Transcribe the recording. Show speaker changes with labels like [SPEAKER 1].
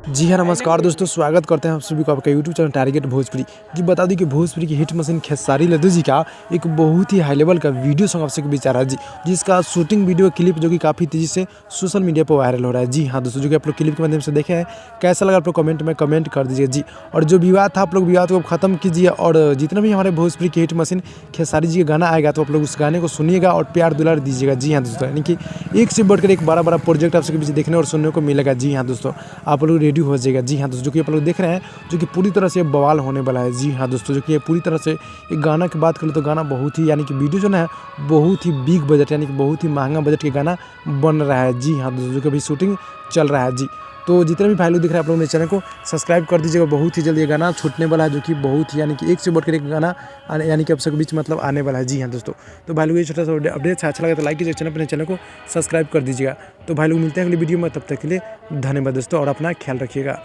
[SPEAKER 1] जी हाँ, नमस्कार दोस्तों, स्वागत करते हैं आप सभी को आपका यूट्यूब चैनल टारगेट भोजपुरी। जी बता दूं कि भोजपुरी की हिट मशीन खेसारी लाल जी का एक बहुत ही हाई लेवल का वीडियो सॉन्ग आपसे बीच आ रहा है जी, जिसका शूटिंग वीडियो क्लिप जो कि काफ़ी तेज़ी से सोशल मीडिया पर वायरल हो रहा है। जी हाँ दोस्तों, जो कि आप लोग क्लिप के माध्यम से देखे हैं, कैसा लगा आप लोग कमेंट में कमेंट कर दीजिए जी। और जो विवाद था आप लोग विवाद को ख़त्म कीजिए, और जितना भी हमारे भोजपुरी की हिट मशीन खेसारी जी का गाना आएगा तो आप लोग उस गाने को सुनिएगा और प्यार दुलार दीजिएगा। जी हाँ दोस्तों, यानी कि एक से बढ़कर एक बड़ा प्रोजेक्ट आप सबके बीच देखने और सुनने को मिलेगा। जी हाँ दोस्तों, आप लोग रेडी हो जाएगा। जी हाँ दोस्तों, जो कि आप लोग देख रहे हैं, जो कि पूरी तरह से बवाल होने वाला है। जी हाँ दोस्तों, जो कि ये पूरी तरह से एक गाना की बात करें तो गाना बहुत ही, यानी कि वीडियो जो है बहुत ही बिग बजट, यानी कि बहुत ही महंगा बजट के गाना बन रहा है। जी हाँ दोस्तों, जो कि अभी शूटिंग चल रहा है। जी तो जितने भी भाई लोग दिख रहे हैं आप लोग मेरे चैनल को सब्सक्राइब कर दीजिएगा। बहुत ही जल्द ये गाना छूटने वाला है, जो कि बहुत ही, यानी कि एक से बढ़कर एक गाना यानी कि आप सबके बीच मतलब आने वाला है। जी हाँ दोस्तों, तो भाई लोग ये छोटा सा अपडेट अच्छा लगा तो लाइक कीजिए, चैनल को सब्सक्राइब कर दीजिएगा। तो भाई लोग मिलते हैं अगली वीडियो में, तब तक के लिए धन्यवाद दोस्तों, और अपना ख्याल रखिएगा।